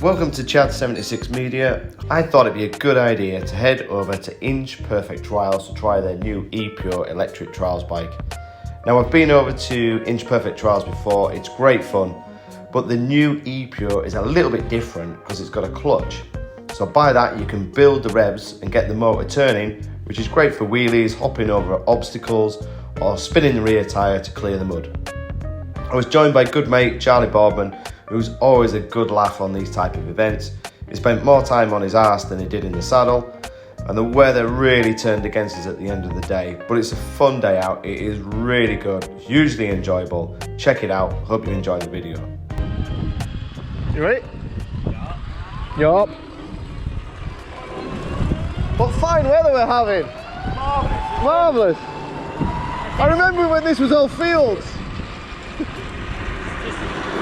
Welcome to Chad76 Media. I thought it'd be a good idea to head over to Inch Perfect Trials to try their new ePure electric trials bike. Now I've been over to Inch Perfect Trials before, it's great fun, but the new ePure is a little bit different because it's got a clutch. So by that you can build the revs and get the motor turning, which is great for wheelies, hopping over obstacles or spinning the rear tyre to clear the mud. I was joined by good mate Charlie Boardman, who's always a good laugh on these type of events. He spent more time on his arse than he did in the saddle, and the weather really turned against us at the end of the day, but it's a fun day out. It is really good, hugely enjoyable. Check it out. Hope you enjoy the video. You ready? Yup. What fine weather we're having. Marvellous. I remember when this was all fields.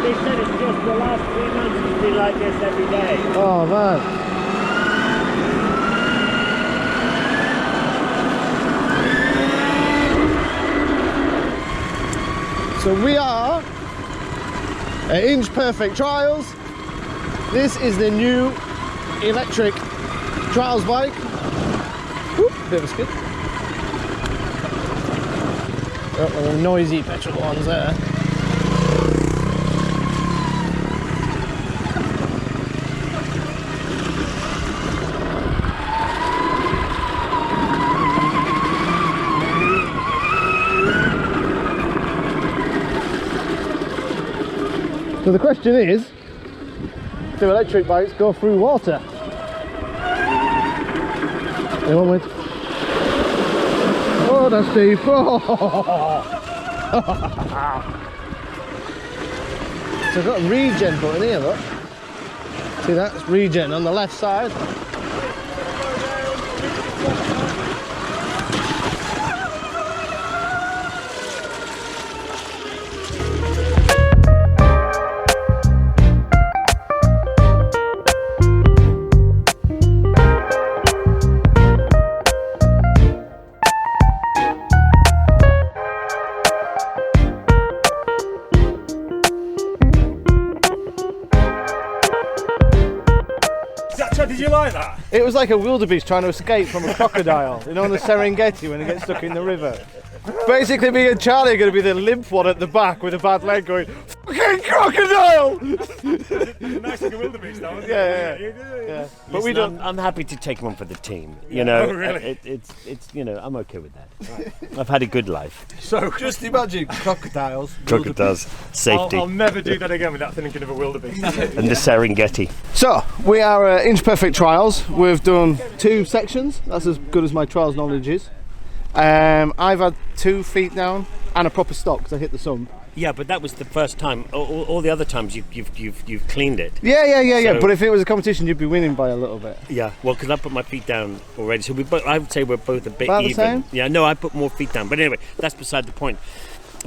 They said it's just the last 3 months it's been like this every day. Oh man. So we are at Inch Perfect Trials. This is the new electric trials bike. Whoop, bit of a skid. Oh, the noisy petrol ones there. So the question is, do electric bikes go through water? Anyone with? Oh, that's deep. Oh. So I've got a regen button here, look. See that? It's regen on the left side. Did you like that? It was like a wildebeest trying to escape from a crocodile, you know, on the Serengeti when they get stuck in the river. Basically, me and Charlie are going to be the limp one at the back with a bad leg going, fucking crocodile! Nice like a wildebeest, though, isn't Yeah. it? But we don't. I'm happy to take one for the team. You know, Oh, really? it's you know, I'm okay with that. I've had a good life. So, Just imagine crocodiles. Crocodiles, safety, I'll never do that again without thinking of a wildebeest. and the Serengeti. So, we are at Inch Perfect Trials. We've done 2 sections. That's as good as my trials knowledge is. I've had 2 feet down and a proper stop because I hit the sump. Yeah, but that was the first time. All the other times you've cleaned it. Yeah. So- But if it was a competition, you'd be winning by a little bit. Yeah, well, because I put my feet down already, so I would say we're both a bit About the even. same? Yeah, no, I put more feet down, but anyway, that's beside the point.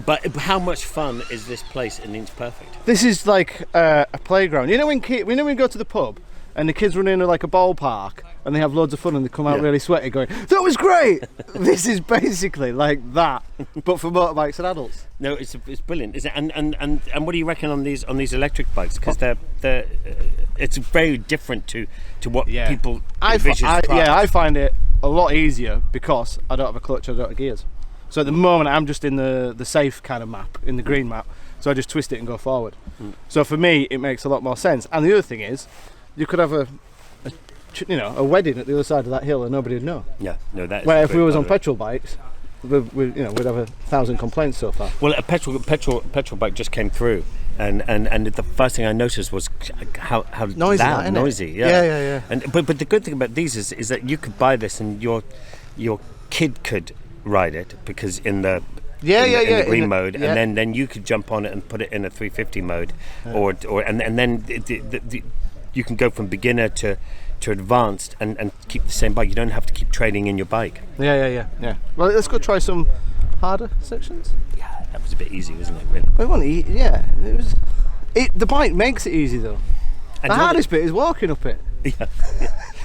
But how much fun is this place in Inch Perfect? This is like a playground. You know when we go to the pub and the kids run into like a ballpark and they have loads of fun and they come out Yeah. really sweaty going, that was great! This is basically like that, but for motorbikes and adults. No, it's brilliant. Is it? And what do you reckon on these electric bikes? Because it's very different to what people envision. I find it a lot easier because I don't have a clutch, I don't have gears. So at the moment I'm just in the safe kind of map, in the green map, so I just twist it and go forward. So for me it makes a lot more sense. And the other thing is, you could have a wedding at the other side of that hill and nobody would know. Yeah, no, that. Where if we was on petrol bikes, we'd have 1,000 complaints so far. Well, a petrol bike just came through, and the first thing I noticed was how Noisy, loud, isn't it? noisy. Yeah. And but the good thing about these is that you could buy this and your kid could ride it because in the green mode, yeah. and then you could jump on it and put it in a 350 mode, or then you can go from beginner to advanced and keep the same bike. You don't have to keep trading in your bike. Yeah. Well, let's go try some harder sections. Yeah, that was a bit easy, wasn't it? Really. We want to eat. Yeah, it was. The bike makes it easy though. And The hardest bit is walking up it. Yeah.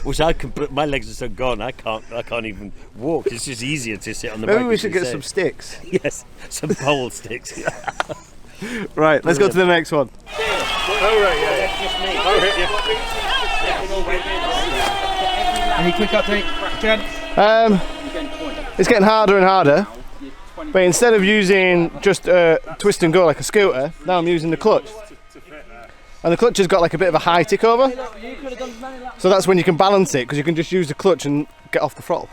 Which I can. My legs are so gone. I can't even walk. It's just easier to sit on the bike. Maybe we as should you get say. some sticks. Yes, some pole sticks. Right, let's go to the next one. Any quick update, Chad? It's getting harder and harder, but instead of using just twist and go like a scooter, now I'm using the clutch. And the clutch has got like a bit of a high tick over, so that's when you can balance it, because you can just use the clutch and get off the throttle.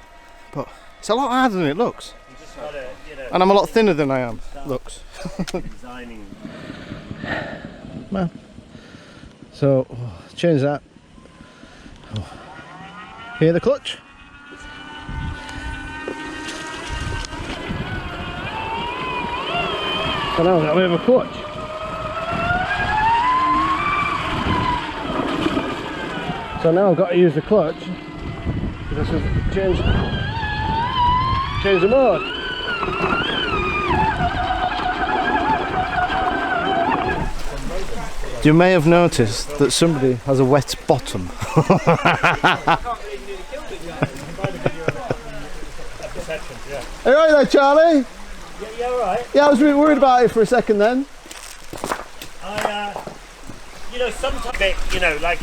But it's a lot harder than it looks, and I'm a lot thinner than I am looks. Man. So change that. Hear the clutch? So now I've got a bit of a clutch. So now I've got to use the clutch because I've changed the mode. You may have noticed that somebody has a wet bottom. Are you right there, Charlie? Yeah, alright. Yeah, I was really worried about it for a second then. You know, sometimes, you know, like,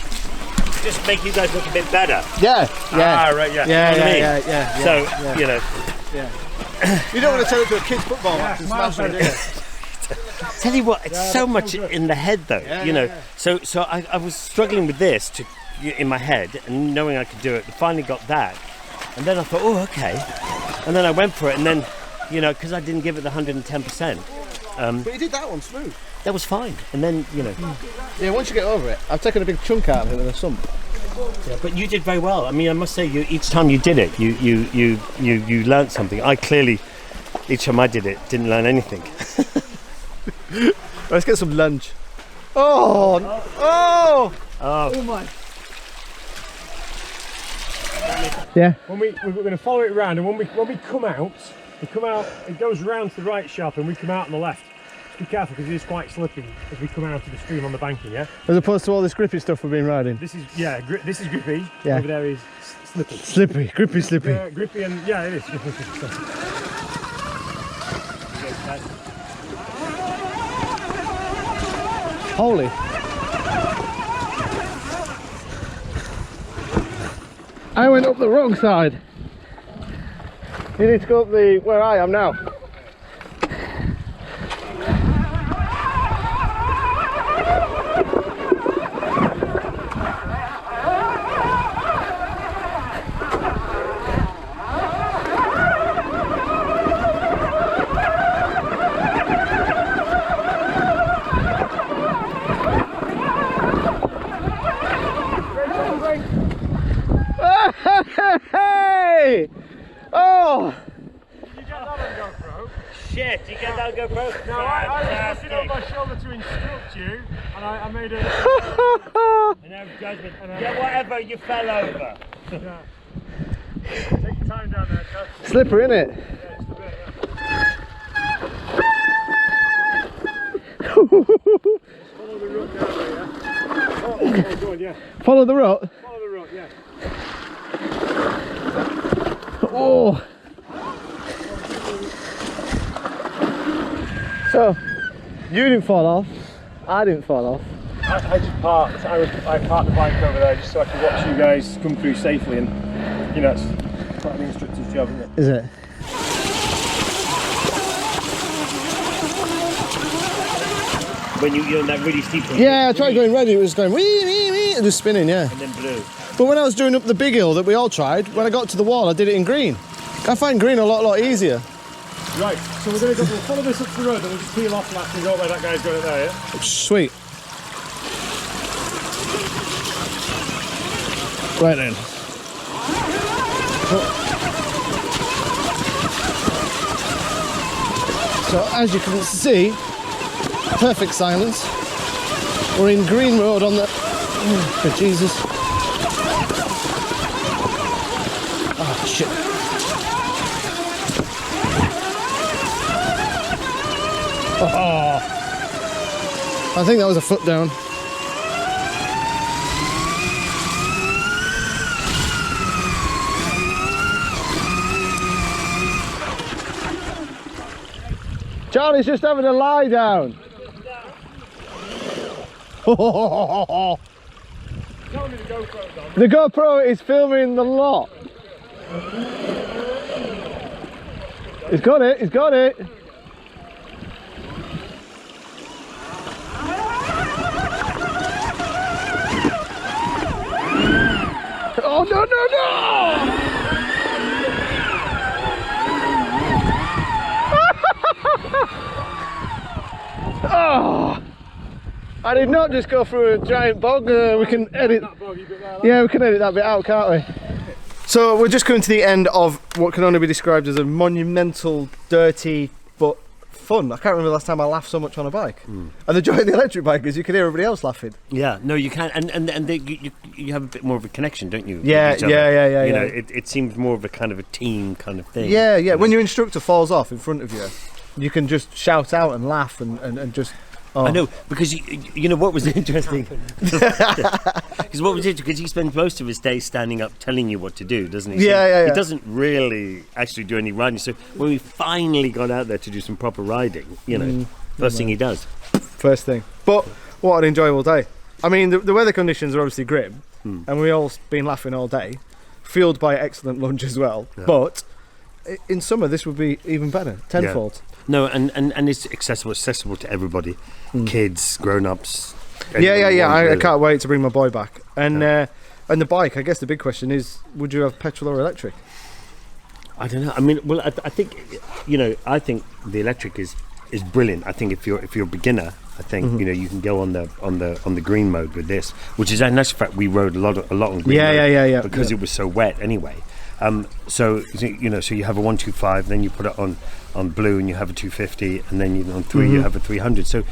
just make you guys look a bit better. Yeah, yeah. Right, yeah. Yeah, You know what I mean? yeah. So, yeah. you know. You don't want to turn it to a kid's football match and smash it, do you? Tell you what, it's so much in the head though, you know. So I was struggling with this in my head and knowing I could do it. Finally got that, and then I thought, oh, okay. And then I went for it, and then, you know, because I didn't give it the 110%. But you did that one smooth. That was fine. And then, you know. Yeah, once you get over it, I've taken a big chunk out of it in the sump. Yeah, but you did very well. I mean, I must say, each time you did it, you learnt something. I clearly, each time I did it, didn't learn anything. Let's get some lunch. Oh! Oh! Oh my! Yeah. We're going to follow it round, and when we come out, it goes round to the right sharp, and we come out on the left. Just be careful because it is quite slippy as we come out of the stream on the banking, yeah? As opposed to all this grippy stuff we've been riding. This is, yeah, this is grippy, Yeah. over there is slippy. Slippy, grippy, slippy. Yeah, grippy and, yeah, it is. Holy. I went up the wrong side. You need to go up the where I am now. Hey! Oh! Shit, you get that GoPro? No, I was looking over my shoulder to instruct you, and I made a... And now judgment. Yeah, whatever, you fell over. Yeah. Take your time down there, Chad. Slippery, isn't it? Yeah, just a bit, yeah. Follow the rut down there, yeah? Oh, go on, yeah. Follow the rut. Follow the rut, yeah. Oh! So, you didn't fall off. I didn't fall off. I just parked. I parked the bike over there just so I could watch you guys come through safely, and you know it's part of the instructor's job, isn't it? Is it? When you're in that really steep one. Yeah, I tried going red, it was going wee wee wee and just spinning, yeah. And then blue. But when I was doing up the big hill that we all tried, when I got to the wall, I did it in green. I find green a lot easier. Right, so we'll follow this up to the road, and we'll just peel off left and go where that guy's going there, yeah? Sweet. Right then. So as you can see, perfect silence. We're in Green Road on the... Oh, good Jesus. Oh, shit. Oh, I think that was a foot down. Charlie's just having a lie down. Tell me the GoPro's on. The GoPro is filming the lot. He's got it, he's got it. Oh no, no, no! Oh! I did not just go through a giant bog. We can edit. Yeah, we can edit that bit out, can't we? So we're just coming to the end of what can only be described as a monumental, dirty, but fun. I can't remember the last time I laughed so much on a bike. And the joy of the electric bike is you can hear everybody else laughing. Yeah, no, you can, and you have a bit more of a connection, don't you? Yeah, with each other? yeah. You know, it seems more of a kind of a team kind of thing. Yeah, yeah. you know? When your instructor falls off in front of you, you can just shout out and laugh and just. Oh. I know, because you know what was interesting? Because what was interesting, because he spends most of his day standing up telling you what to do, doesn't he? So Yeah. He doesn't really actually do any riding. So when we finally got out there to do some proper riding, you know, first thing he does. First thing. But what an enjoyable day. I mean, the weather conditions are obviously grim, and we all been laughing all day, fueled by excellent lunch as well. Yeah. But in summer, this would be even better, tenfold. No, and it's accessible to everybody, kids, grown-ups. Yeah. anyone, I really. can't wait to bring my boy back. And the bike. I guess the big question is, would you have petrol or electric? I don't know. I mean, well, I think, you know, I think the electric is brilliant. I think if you're a beginner, I think you know you can go on the green mode with this, which is in actual fact we rode a lot on green mode Yeah. because it was so wet anyway. So you know, so you have a 125, then you put it on blue, and you have a 250, and then on 3 you have a 300. So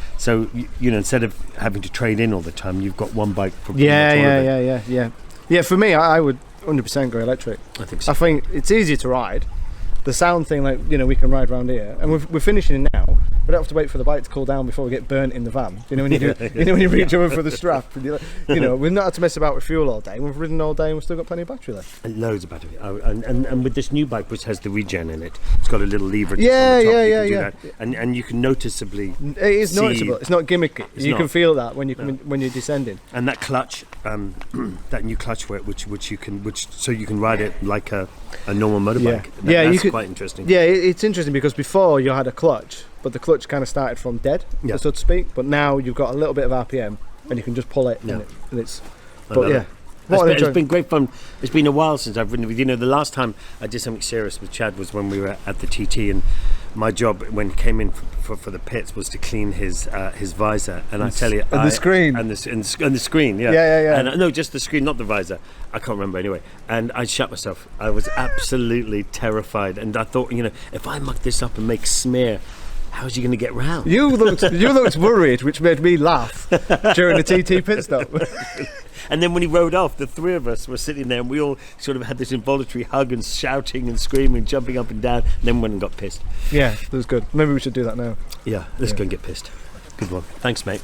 you know, instead of having to trade in all the time, you've got one bike for pretty much all of it. Yeah, for me, I would 100% go electric. I think so. I think it's easier to ride. The sound thing, like, you know, we can ride around here, and we're finishing now. We don't have to wait for the bike to cool down before we get burnt in the van. You know, when you do, you know, when you reach over for the strap, and you're like, you know, we've not had to mess about with fuel all day. We've ridden all day, and we've still got plenty of battery left. And loads of battery. And with this new bike, which has the regen in it, it's got a little lever. That's Yeah, on the top. yeah, You yeah, can do yeah. that. And you can noticeably. It is See, noticeable. It's not gimmicky. it's You not. can feel that when you when you're descending. And that clutch, that new clutch which you can ride it like a normal motorbike. You That's could- quite interesting. Yeah, it's interesting because before you had a clutch, but the clutch kind of started from dead, Yeah. so to speak. But now you've got a little bit of RPM, and you can just pull it, Yeah. and it's. I But love yeah, it. what an It's enjoyment. been great fun. It's been a while since I've ridden with you. Know, the last time I did something serious with Chad was when we were at the TT, and my job when he came in for the pits was to clean his visor. And I tell you, And the screen. and the screen, yeah, Yeah. And no, just the screen, not the visor. I can't remember anyway. And I shut myself. I was absolutely terrified, and I thought, you know, if I muck this up and make smear, how's he going to get round? You looked worried, which made me laugh during the TT pit stop. And then when he rode off, the three of us were sitting there, and we all sort of had this involuntary hug and shouting and screaming, jumping up and down. And then went and got pissed. Yeah, that was good. Maybe we should do that now. Yeah, let's go and get pissed. Good one. Thanks, mate.